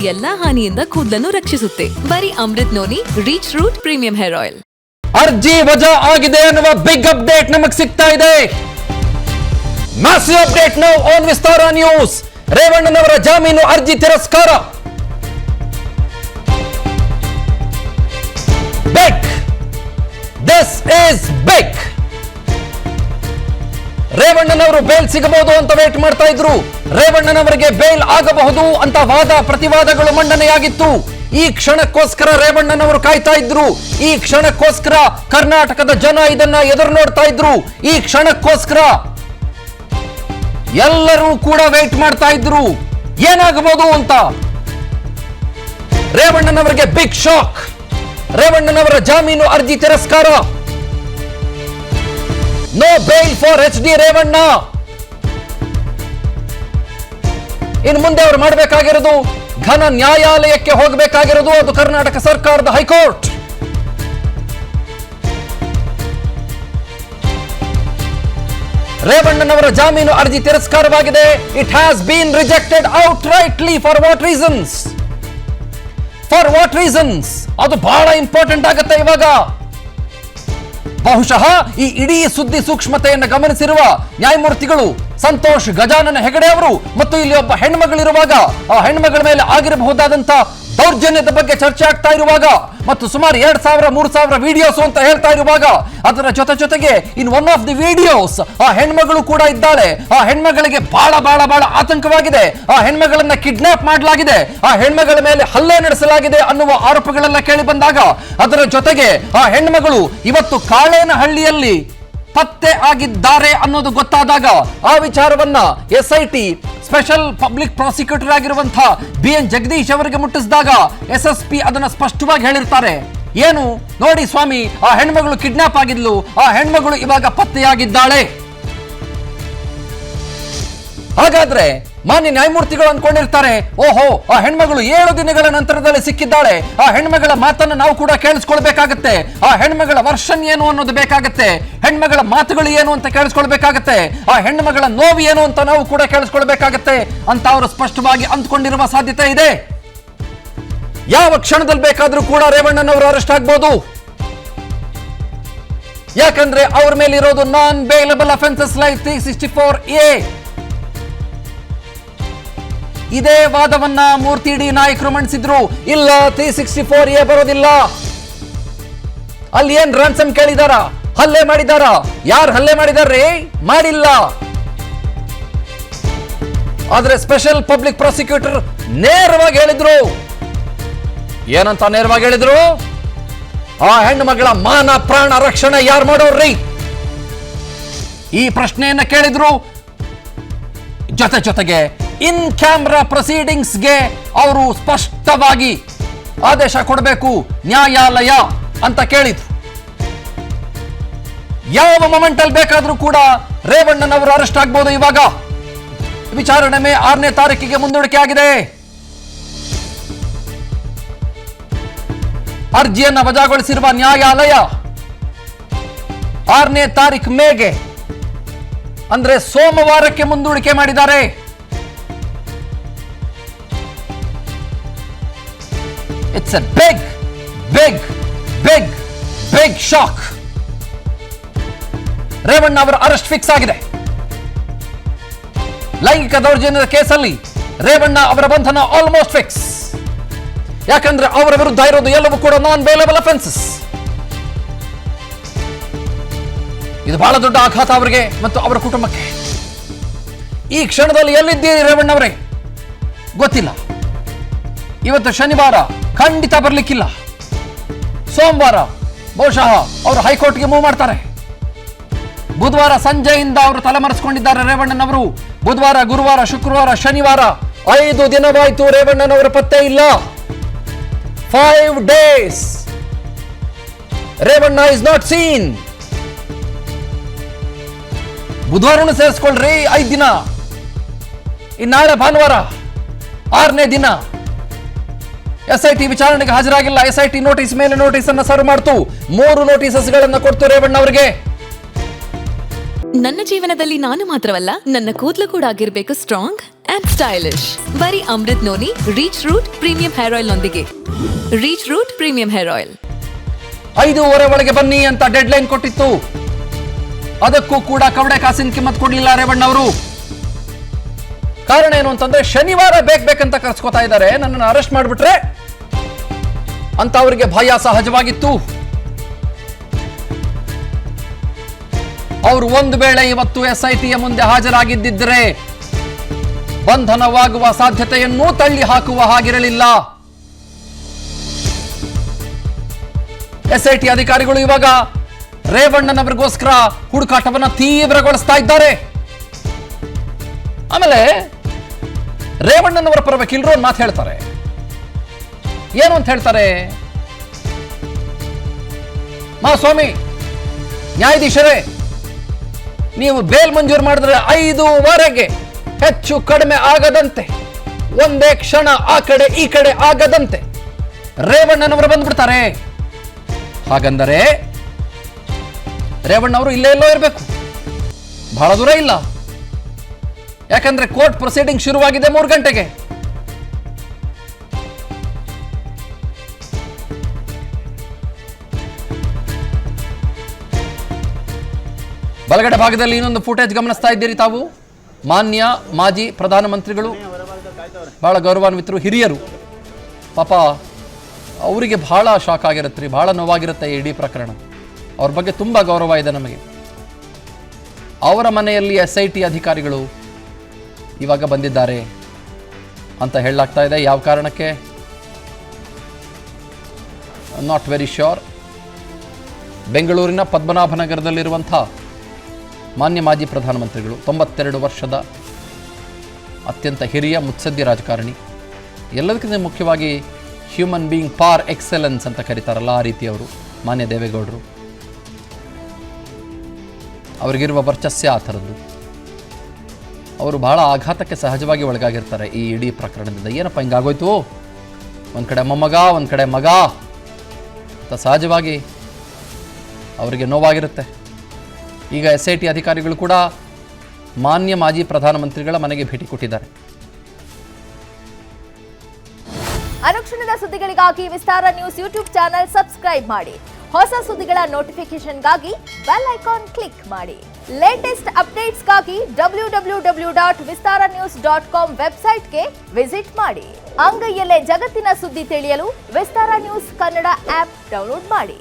ಎಲ್ಲಾ ಹಾನಿಯಿಂದ ಕೂದಲನ್ನು ರಕ್ಷಿಸುತ್ತೆ. ಬರೀ Amrut noni reach root premium hair oil. ಅರ್ಜಿ ವಜಾ ಆಗಿದೆ ಅನ್ನುವ ಬಿಗ್ ಅಪ್ಡೇಟ್ ನಮಗೆ ಸಿಗ್ತಾ ಇದೆ. Massive update now on Vistara news. ರೇವಣ್ಣನವರ ಜಾಮೀನು ಅರ್ಜಿ ತಿರಸ್ಕಾರ. Big this is big. ರೇವಣ್ಣನವರು ಬೇಲ್ ಸಿಗಬಹುದು ಅಂತ ವೇಟ್ ಮಾಡ್ತಾ ಇದ್ರು. ರೇವಣ್ಣನವರಿಗೆ ಬೇಲ್ ಆಗಬಹುದು ಅಂತ ವಾದ ಪ್ರತಿವಾದಗಳು ಮಂಡನೆಯಾಗಿತ್ತು. ಈ ಕ್ಷಣಕ್ಕೋಸ್ಕರ ರೇವಣ್ಣನವರು ಕಾಯ್ತಾ ಇದ್ರು. ಈ ಕ್ಷಣಕ್ಕೋಸ್ಕರ ಕರ್ನಾಟಕದ ಜನ ಇದನ್ನ ಎದುರು ನೋಡ್ತಾ ಇದ್ರು. ಈ ಕ್ಷಣಕ್ಕೋಸ್ಕರ ಎಲ್ಲರೂ ಕೂಡ ವೇಟ್ ಮಾಡ್ತಾ ಇದ್ರು ಏನಾಗಬಹುದು ಅಂತ. ರೇವಣ್ಣನವರಿಗೆ ಬಿಗ್ ಶಾಕ್. ರೇವಣ್ಣನವರ ಜಾಮೀನು ಅರ್ಜಿ ತಿರಸ್ಕಾರ. No bail for H D Revanna. ಇನ್ನು ಮುಂದೆ ಅವರು ಮಾಡಬೇಕಾಗಿರೋದು ಘನ ನ್ಯಾಯಾಲಯಕ್ಕೆ ಹೋಗಬೇಕಾಗಿರೋದು, ಅದು ಕರ್ನಾಟಕ ಸರ್ಕಾರದ ಹೈಕೋರ್ಟ್. ರೇವಣ್ಣನವರ ಜಾಮೀನು ಅರ್ಜಿ ತಿರಸ್ಕಾರವಾಗಿದೆ. It has been rejected out rightly. For what reasons? For what reasons? ಅದು ಬಹಳ ಇಂಪಾರ್ಟೆಂಟ್ ಆಗುತ್ತೆ ಇವಾಗ. ಬಹುಶಃ ಈ ಇಡೀ ಸುದ್ದಿ ಸೂಕ್ಷ್ಮತೆಯನ್ನು ಗಮನಿಸಿರುವ ನ್ಯಾಯಮೂರ್ತಿಗಳು ಸಂತೋಷ್ ಗಜಾನನ ಹೆಗಡೆ ಅವರು ಮತ್ತು ಇಲ್ಲಿ ಒಬ್ಬ ಹೆಣ್ಮಗಳಿರುವಾಗ, ಆ ಹೆಣ್ಮಗಳ ಮೇಲೆ ಆಗಿರಬಹುದಾದಂತ ದೌರ್ಜನ್ಯದ ಬಗ್ಗೆ ಚರ್ಚೆ ಆಗ್ತಾ ಇರುವಾಗ ಮತ್ತು ಸುಮಾರು 2000-3000 ವಿಡಿಯೋಸ್ ಅಂತ ಹೇಳ್ತಾ ಇರುವಾಗ, ಅದರ ಜೊತೆಗೆ in one of the videos ಆ ಹೆಣ್ಮಗಳು ಕೂಡ ಇದ್ದಾಳೆ. ಆ ಹೆಣ್ಮಗಳಿಗೆ ಬಹಳ ಬಹಳ ಬಹಳ ಆತಂಕವಾಗಿದೆ. ಆ ಹೆಣ್ಮಗಳನ್ನ ಕಿಡ್ನಾಪ್ ಮಾಡಲಾಗಿದೆ, ಆ ಹೆಣ್ಮಗಳ ಮೇಲೆ ಹಲ್ಲೆ ನಡೆಸಲಾಗಿದೆ ಅನ್ನುವ ಆರೋಪಗಳೆಲ್ಲ ಕೇಳಿ ಬಂದಾಗ, ಅದರ ಜೊತೆಗೆ ಆ ಹೆಣ್ಮಗಳು ಇವತ್ತು ಕಾಳೇನಹಳ್ಳಿಯಲ್ಲಿ ಪತ್ತೆ ಆಗಿದ್ದಾರೆ ಅನ್ನೋದು ಗೊತ್ತಾದಾಗ ಆ ವಿಚಾರವನ್ನ SIT ಸ್ಪೆಷಲ್ ಪಬ್ಲಿಕ್ ಪ್ರಾಸಿಕ್ಯೂಟರ್ ಆಗಿರುವಂತಹ BN ಜಗದೀಶ್ ಅವರಿಗೆ ಮುಟ್ಟಿಸಿದಾಗ SSP ಅದನ್ನ ಸ್ಪಷ್ಟವಾಗಿ ಹೇಳಿರ್ತಾರೆ. ಏನು ನೋಡಿ ಸ್ವಾಮಿ, ಆ ಹೆಣ್ಮಗಳು ಕಿಡ್ನಾಪ್ ಆಗಿದ್ಲು, ಆ ಹೆಣ್ಮಗಳು ಇವಾಗ ಪತ್ತೆಯಾಗಿದ್ದಾಳೆ. ಹಾಗಾದ್ರೆ ಮಾನ್ಯ ನ್ಯಾಯಮೂರ್ತಿಗಳು ಅನ್ಕೊಂಡಿರ್ತಾರೆ, ಓಹೋ ಆ ಹೆಣ್ಮಗಳು 7 ದಿನಗಳ ನಂತರದಲ್ಲಿ ಸಿಕ್ಕಿದ್ದಾಳೆ, ಆ ಹೆಣ್ಮಗಳ ಮಾತನ್ನು ನಾವು ಕೂಡ ಕೇಳಿಸ್ಕೊಳ್ಬೇಕಾಗತ್ತೆ, ಆ ಹೆಣ್ಮಗಳ ವರ್ಷನ್ ಏನು ಅನ್ನೋದು ಬೇಕಾಗತ್ತೆ, ಹೆಣ್ಮಗಳ ಮಾತುಗಳು ಏನು ಅಂತ ಕೇಳಿಸ್ಕೊಳ್ಬೇಕಾಗತ್ತೆ, ಆ ಹೆಣ್ಮಗಳ ನೋವು ಏನು ಅಂತ ನಾವು ಕೂಡ ಕೇಳಿಸ್ಕೊಳ್ಬೇಕಾಗತ್ತೆ ಅಂತ ಅವರು ಸ್ಪಷ್ಟವಾಗಿ ಅಂದ್ಕೊಂಡಿರುವ ಸಾಧ್ಯತೆ ಇದೆ. ಯಾವ ಕ್ಷಣದಲ್ಲಿ ಬೇಕಾದ್ರೂ ಕೂಡ ರೇವಣ್ಣನವರು ಅರೆಸ್ಟ್ ಆಗ್ಬೋದು. ಯಾಕಂದ್ರೆ ಅವ್ರ ಮೇಲೆ ಇರೋದು non bailable offences like 364A. ಇದೇ ವಾದವನ್ನ ಮೂರ್ತಿ ಡಿ ನಾಯಕರು ಮಂಡಿಸಿದ್ರು. ಇಲ್ಲ, 364A ಬರೋದಿಲ್ಲ. ಅಲ್ಲಿ ಏನ್ ರಾನ್ಸಮ್ ಕೇಳಿದಾರ, ಹಲ್ಲೆ ಮಾಡಿದಾರ? ಯಾರು ಹಲ್ಲೆ ಮಾಡಿದಾರ್ರಿ? ಮಾಡಿಲ್ಲ. ಆದ್ರೆ ಸ್ಪೆಷಲ್ ಪಬ್ಲಿಕ್ ಪ್ರಾಸಿಕ್ಯೂಟರ್ ನೇರವಾಗಿ ಹೇಳಿದ್ರು. ಏನಂತ ನೇರವಾಗಿ ಹೇಳಿದ್ರು? ಆ ಹೆಣ್ಣು ಮಗಳ ಮಾನ ಪ್ರಾಣ ರಕ್ಷಣೆ ಯಾರು ಮಾಡೋರ್ರಿ? ಈ ಪ್ರಶ್ನೆಯನ್ನ ಕೇಳಿದ್ರು. ಜೊತೆಗೆ ಇನ್ ಕ್ಯಾಮ್ರಾ ಪ್ರೊಸೀಡಿಂಗ್ಸ್ಗೆ ಅವರು ಸ್ಪಷ್ಟವಾಗಿ ಆದೇಶ ಕೊಡಬೇಕು ನ್ಯಾಯಾಲಯ ಅಂತ ಕೇಳಿದ್ರು. ಯಾವ ಮೊಮೆಂಟ್ ಅಲ್ಲಿ ಬೇಕಾದ್ರೂ ಕೂಡ ರೇವಣ್ಣನವರು ಅರೆಸ್ಟ್ ಆಗ್ಬೋದು. ಇವಾಗ ವಿಚಾರಣೆ 6ನೇ ತಾರೀಕಿಗೆ ಮುಂದೂಡಿಕೆ ಆಗಿದೆ. ಅರ್ಜಿಯನ್ನು ವಜಾಗೊಳಿಸಿರುವ ನ್ಯಾಯಾಲಯ 6ನೇ ತಾರೀಕು ಮೇಗೆ ಅಂದ್ರೆ ಸೋಮವಾರಕ್ಕೆ ಮುಂದೂಡಿಕೆ ಮಾಡಿದ್ದಾರೆ. It's a big shock. Revanna ಅವರ ಅರೆಸ್ಟ್ ಫಿಕ್ಸ್ ಆಗಿದೆ. ಲೈಂಗಿಕ ದೌರ್ಜನ್ಯದ ಕೇಸಲ್ಲಿ ರೇವಣ್ಣ ಅವರ ಬಂಧನ ಆಲ್ಮೋಸ್ಟ್ ಫಿಕ್ಸ್. ಯಾಕಂದ್ರೆ ಅವರ ವಿರುದ್ಧ ಇರೋದು ಎಲ್ಲವೂ ಕೂಡ ನಾನ್ ಬೇಲಬಲ್ ಅಫೆನ್ಸಸ್. ಇದು ಬಹಳ ದೊಡ್ಡ ಆಘಾತ ಅವರಿಗೆ ಮತ್ತು ಅವರ ಕುಟುಂಬಕ್ಕೆ. ಈ ಕ್ಷಣದಲ್ಲಿ ಎಲ್ಲಿದ್ದೀರಿ ರೇವಣ್ಣ ಅವರೇ ಗೊತ್ತಿಲ್ಲ. ಇವತ್ತು ಶನಿವಾರ, ಖಂಡಿತ ಬರ್ಲಿಕ್ಕಿಲ್ಲ. ಸೋಮವಾರ ಬಹುಶಃ ಅವರು ಹೈಕೋರ್ಟ್ಗೆ ಮೂವ್ ಮಾಡ್ತಾರೆ. ಬುಧವಾರ ಸಂಜೆಯಿಂದ ಅವರು ತಲೆಮರೆಸಿಕೊಂಡಿದ್ದಾರೆ ರೇವಣ್ಣನವರು. ಬುಧವಾರ, ಗುರುವಾರ, ಶುಕ್ರವಾರ, ಶನಿವಾರ 5 ದಿನವಾಯಿತು ರೇವಣ್ಣನವರ ಪತ್ತೆ ಇಲ್ಲ. 5 days Revanna is not seen. ಬುಧವಾರನು ಸೇರಿಸ್ಕೊಳ್ರಿ 5 ದಿನ. ನಾಳೆ ಭಾನುವಾರ 6ನೇ ದಿನ SIT ವಿಚಾರಣೆಗೆ ಹಾಜರಾಗಿಲ್ಲ. SIT ನೋಟಿಸ್ ಮೇಲೆ ನೋಟಿಸ್ ಅನ್ನು ಸರ್ವ್ ಮಾಡ್ತು. 3 ನೋಟಿಸಸ್ಗಳನ್ನು ಕೊಡ್ತು ರೇವಣ್ಣ ಅವರಿಗೆ. ನನ್ನ ಜೀವನದಲ್ಲಿ ನಾನು ಮಾತ್ರವಲ್ಲ, ನನ್ನ ಕೂದಲು ಕೂಡ ಆಗಿರ್ಬೇಕು ಸ್ಟ್ರಾಂಗ್ ಅಂಡ್ ಸ್ಟೈಲಿಶ್. ಬರೀ Amrut noni reach root premium hair oil ನೊಂದಿಗೆ. Reach root premium hair oil 5:15 ಒಳಗೆ ಬನ್ನಿ ಅಂತ ಡೆಡ್ ಲೈನ್ ಕೊಟ್ಟಿತ್ತು. ಅದಕ್ಕೂ ಕೂಡ ಕವಡೆ ಕಾಸಿನ ಕಿಮ್ಮತ್ ಕೊಡ್ಲಿಲ್ಲ ರೇವಣ್ಣ ಅವರು. ಕಾರಣ ಏನು ಅಂತಂದ್ರೆ ಶನಿವಾರ ಬೇಕಂತ ಕರ್ಸ್ಕೊತಾ ಇದ್ದಾರೆ, ನನ್ನನ್ನು ಅರೆಸ್ಟ್ ಮಾಡಿಬಿಟ್ರೆ ಅಂತ ಅವರಿಗೆ ಭಯ ಸಹಜವಾಗಿತ್ತು. ಅವರು ಒಂದು ವೇಳೆ ಇವತ್ತು SITಯ ಮುಂದೆ ಹಾಜರಾಗಿದ್ದಿದ್ದರೆ ಬಂಧನವಾಗುವ ಸಾಧ್ಯತೆಯನ್ನೂ ತಳ್ಳಿ ಹಾಕುವ ಹಾಗಿರಲಿಲ್ಲ. SIT ಅಧಿಕಾರಿಗಳು ಇವಾಗ ರೇವಣ್ಣನವರಿಗೋಸ್ಕರ ಹುಡುಕಾಟವನ್ನು ತೀವ್ರಗೊಳಿಸ್ತಾ ಇದ್ದಾರೆ. ಆಮೇಲೆ ರೇವಣ್ಣನವರ ಪರ ವಕೀಲರು ಒಂದು ಮಾತು ಹೇಳ್ತಾರೆ. ಏನು ಅಂತ ಹೇಳ್ತಾರೆ? ಸ್ವಾಮಿ ನ್ಯಾಯಾಧೀಶರೇ, ನೀವು ಬೇಲ್ ಮಂಜೂರು ಮಾಡಿದ್ರೆ 5:15 ಹೆಚ್ಚು ಕಡಿಮೆ ಆಗದಂತೆ, ಒಂದೇ ಕ್ಷಣ ಆ ಕಡೆ ಈ ಕಡೆ ಆಗದಂತೆ ರೇವಣ್ಣನವರು ಬಂದ್ಬಿಡ್ತಾರೆ. ಹಾಗಂದರೆ ರೇವಣ್ಣವರು ಇಲ್ಲೇ ಎಲ್ಲೋ ಇರಬೇಕು, ಬಹಳ ದೂರ ಇಲ್ಲ. ಯಾಕಂದ್ರೆ ಕೋರ್ಟ್ ಪ್ರೊಸೀಡಿಂಗ್ ಶುರುವಾಗಿದೆ 3 ಗಂಟೆಗೆ. ಬಲಗಡೆ ಭಾಗದಲ್ಲಿ ಇನ್ನೊಂದು ಫುಟೇಜ್ ಗಮನಿಸ್ತಾ ಇದ್ದೀರಿ ತಾವು. ಮಾನ್ಯ ಮಾಜಿ ಪ್ರಧಾನಮಂತ್ರಿಗಳು, ಬಹಳ ಗೌರವಾನ್ವಿತರು, ಹಿರಿಯರು. ಪಾಪ ಅವರಿಗೆ ಬಹಳ ಶಾಕ್ ಆಗಿರುತ್ತೆ ರೀ, ಬಹಳ ನೋವಾಗಿರುತ್ತೆ ಈ ಇಡೀ ಪ್ರಕರಣ. ಅವ್ರ ಬಗ್ಗೆ ತುಂಬ ಗೌರವ ಇದೆ ನಮಗೆ. ಅವರ ಮನೆಯಲ್ಲಿ SIT ಅಧಿಕಾರಿಗಳು ಇವಾಗ ಬಂದಿದ್ದಾರೆ ಅಂತ ಹೇಳಲಾಗ್ತಾ ಇದೆ. ಯಾವ ಕಾರಣಕ್ಕೆ ನಾಟ್ ವೆರಿ ಶ್ಯೂರ್. ಬೆಂಗಳೂರಿನ ಪದ್ಮನಾಭನಗರದಲ್ಲಿರುವಂಥ ಮಾನ್ಯ ಮಾಜಿ ಪ್ರಧಾನಮಂತ್ರಿಗಳು, 92 ವರ್ಷದ ಅತ್ಯಂತ ಹಿರಿಯ ಮುತ್ಸದ್ದಿ ರಾಜಕಾರಣಿ, ಎಲ್ಲದಕ್ಕಿಂತ ಮುಖ್ಯವಾಗಿ ಹ್ಯೂಮನ್ ಬೀಯಿಂಗ್ ಪಾರ್ ಎಕ್ಸಲೆನ್ಸ್ ಅಂತ ಕರೀತಾರಲ್ಲ ಆ ರೀತಿಯವರು ಮಾನ್ಯ ದೇವೇಗೌಡರು. ಅವರಿಗಿರುವ ವರ್ಚಸ್ಸೇ ಆ ಥರದ್ದು. ಅವರು ಬಹಳ ಆಘಾತಕ್ಕೆ ಸಹಜವಾಗಿ ಒಳಗಾಗಿರ್ತಾರೆ ಈ ಇಡೀ ಪ್ರಕರಣದಿಂದ. ಏನಪ್ಪ ಹಿಂಗಾಗೋಯ್ತು, ಒಂದು ಕಡೆ ಮೊಮ್ಮಗ ಒಂದು ಕಡೆ ಮಗ ಅಂತ ಸಹಜವಾಗಿ ಅವರಿಗೆ ನೋವಾಗಿರುತ್ತೆ. ಈಗ SIT ಅಧಿಕಾರಿಗಳು ಕೂಡ ಮಾನ್ಯ ಮಾಜಿ ಪ್ರಧಾನಮಂತ್ರಿಗಳ ಮನೆಗೆ ಭೇಟಿ ಕೊಟ್ಟಿದ್ದಾರೆ. ಅನುಕ್ಷಣದ ಸುದ್ದಿಗಳಿಗಾಗಿ ವಿಸ್ತಾರ ನ್ಯೂಸ್ ಯೂಟ್ಯೂಬ್ ಚಾನೆಲ್ ಸಬ್ಸ್ಕ್ರೈಬ್ ಮಾಡಿ. ಹೊಸ ಸುದ್ದಿಗಳ ನೋಟಿಫಿಕೇಶನ್ಗಾಗಿ ಬೆಲ್ ಐಕಾನ್ ಕ್ಲಿಕ್ ಮಾಡಿ. ಲೇಟೆಸ್ಟ್ ಅಪ್ಡೇಟ್ಸ್ಗಾಗಿ www.vistaranews.com ವೆಬ್ಸೈಟ್ಗೆ ವಿಸಿಟ್ ಮಾಡಿ. ಅಂಗೈಯಲ್ಲೇ ಜಗತ್ತಿನ ಸುದ್ದಿ ತಿಳಿಯಲು ವಿಸ್ತಾರ ನ್ಯೂಸ್ ಕನ್ನಡ ಆಪ್ ಡೌನ್ಲೋಡ್ ಮಾಡಿ.